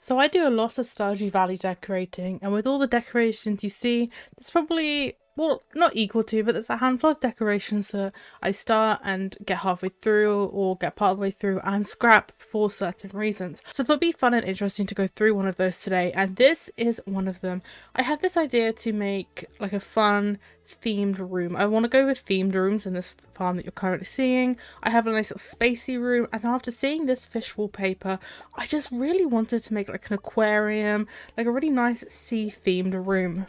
So I do a lot of Stardew Valley decorating, and with all the decorations you see, there's probably, well, not equal to, but there's a handful of decorations that I start and get halfway through or get part of the way through and scrap for certain reasons. So it'll be fun and interesting to go through one of those today, and this is one of them. I had this idea to make like a fun themed room. I want to go with themed rooms in this farm that you're currently seeing. I have a nice little spacey room, and after seeing this fish wallpaper, I just really wanted to make like an aquarium, like a really nice sea themed room.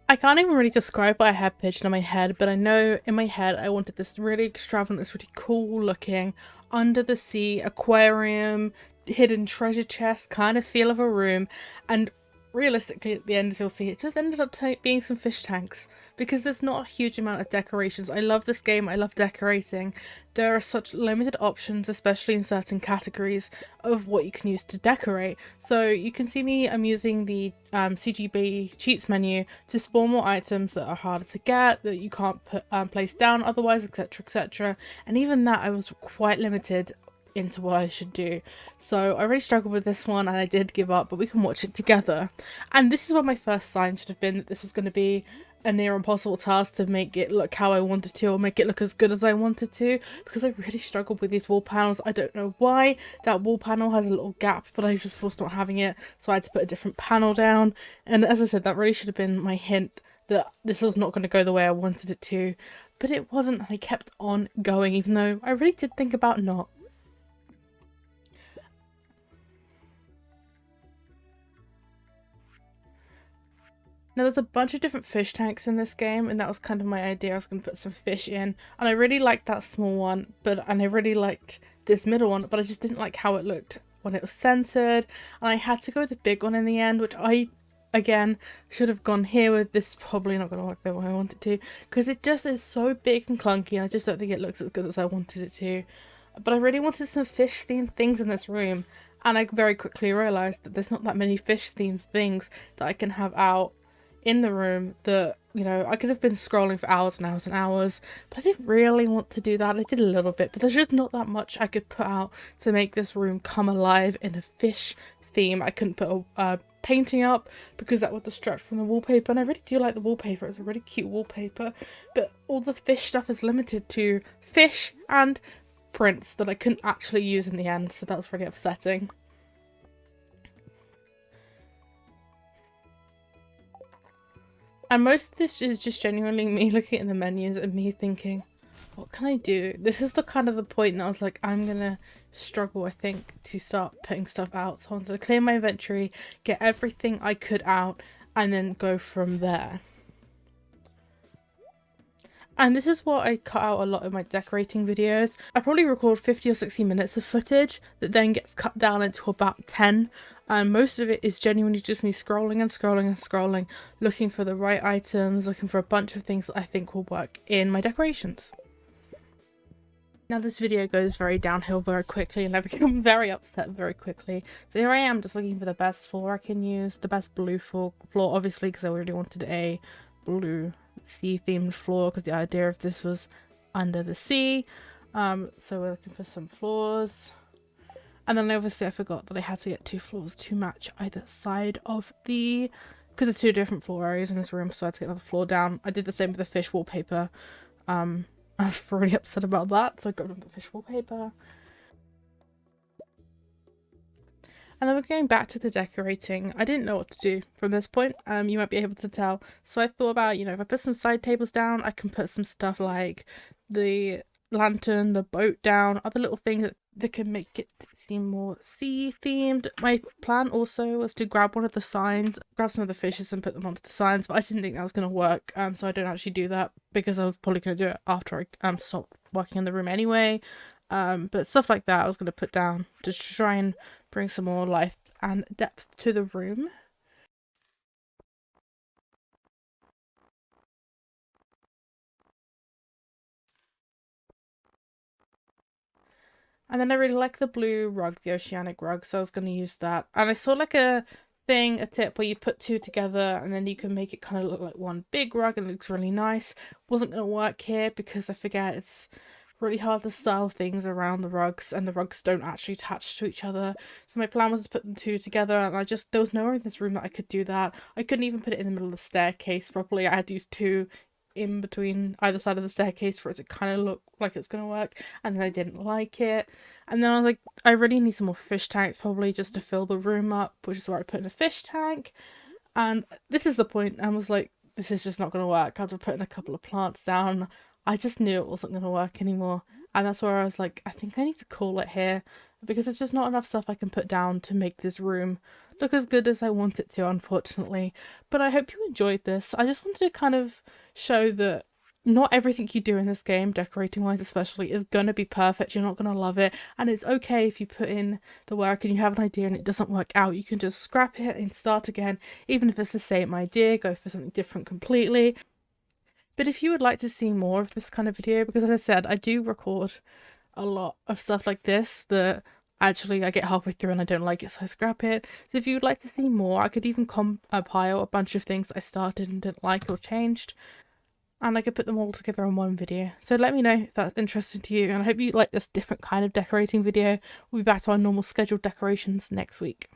I can't even really describe what I had pictured in my head, but I know in my head I wanted this really extravagant, this really cool looking under the sea aquarium, hidden treasure chest kind of feel of a room, and realistically at the end, as you'll see, it just ended up being some fish tanks because there's not a huge amount of decorations. I love this game, I love decorating. There are such limited options, especially in certain categories of what you can use to decorate. So you can see me, I'm using the CGB cheats menu to spawn more items that are harder to get, that you can't put place down otherwise, etc, etc. And even that I was quite limited into what I should do. So I really struggled with this one and I did give up, but we can watch it together. And this is what my first sign should have been, that this was going to be a near impossible task to make it look how I wanted to, or make it look as good as I wanted to, because I really struggled with these wall panels. I don't know why that wall panel has a little gap, but I just was not having it, so I had to put a different panel down. And as I said, that really should have been my hint that this was not going to go the way I wanted it to, but it wasn't, and I kept on going even though I really did think about not. Now there's a bunch of different fish tanks in this game, and that was kind of my idea. I was going to put some fish in, and I really liked that small one, and I really liked this middle one, but I just didn't like how it looked when it was centered, and I had to go with the big one in the end, which I, again, should have gone here with. This probably not going to work the way I wanted to, because it just is so big and clunky, and I just don't think it looks as good as I wanted it to. But I really wanted some fish themed things in this room, and I very quickly realised that there's not that many fish themed things that I can have out in the room that, you know, I could have been scrolling for hours and hours and hours, but I didn't really want to do that. I did a little bit, but there's just not that much I could put out to make this room come alive in a fish theme. I couldn't put a painting up because that would distract from the wallpaper, and I really do like the wallpaper. It's a really cute wallpaper, but all the fish stuff is limited to fish and prints that I couldn't actually use in the end, so that was really upsetting. And most of this is just genuinely me looking at the menus and me thinking, what can I do? This is the kind of the point that I was like, I'm gonna struggle, I think, to start putting stuff out. So I wanted to clear my inventory, get everything I could out, and then go from there. And this is what I cut out a lot of my decorating videos. I probably record 50 or 60 minutes of footage that then gets cut down into about 10. And most of it is genuinely just me scrolling and scrolling and scrolling, looking for the right items, looking for a bunch of things that I think will work in my decorations. Now this video goes very downhill very quickly and I become very upset very quickly. So here I am just looking for the best floor I can use, the best blue floor obviously, because I really wanted a blue sea themed floor because the idea of this was under the sea. So we're looking for some floors, and then obviously I forgot that I had to get 2 floors to match either side of the, because there's 2 different floor areas in this room, so I had to get another floor down. I did the same with the fish wallpaper. I was really upset about that, so I got rid of the fish wallpaper. And then we're going back to the decorating. I didn't know what to do from this point, you might be able to tell. So I thought about, you know, if I put some side tables down, I can put some stuff like the lantern, the boat down, other little things that can make it seem more sea themed. My plan also was to grab one of the signs, grab some of the fishes and put them onto the signs, but I didn't think that was going to work, so I don't actually do that because I was probably going to do it after I stopped working in the room anyway. But stuff like that I was going to put down to try and bring some more life and depth to the room. And then I really like the blue rug, the oceanic rug, so I was going to use that. And I saw like a tip where you put 2 together and then you can make it kind of look like one big rug and it looks really nice. Wasn't going to work here because I forget it's really hard to style things around the rugs, and the rugs don't actually attach to each other. So my plan was to put them two together, and there was nowhere in this room that I could do that. I couldn't even put it in the middle of the staircase properly. I had to use two in between either side of the staircase for it to kind of look like it's gonna work, and then I didn't like it. And then I was like, I really need some more fish tanks probably just to fill the room up, which is where I put in a fish tank. And this is the point. I was like, this is just not going to work. After putting a couple of plants down, I just knew it wasn't going to work anymore. And that's where I was like, I think I need to call it here because there's just not enough stuff I can put down to make this room look as good as I want it to, unfortunately. But I hope you enjoyed this. I just wanted to kind of show that not everything you do in this game, decorating wise especially, is gonna be perfect. You're not gonna love it, and it's okay if you put in the work and you have an idea and it doesn't work out. You can just scrap it and start again, even if it's the same idea, go for something different completely. But if you would like to see more of this kind of video, because as I said, I do record a lot of stuff like this that actually I get halfway through and I don't like it, so I scrap it. So if you would like to see more, I could even compile a bunch of things I started and didn't like or changed, and I could put them all together in one video. So let me know if that's interesting to you, and I hope you like this different kind of decorating video. We'll be back to our normal scheduled decorations next week.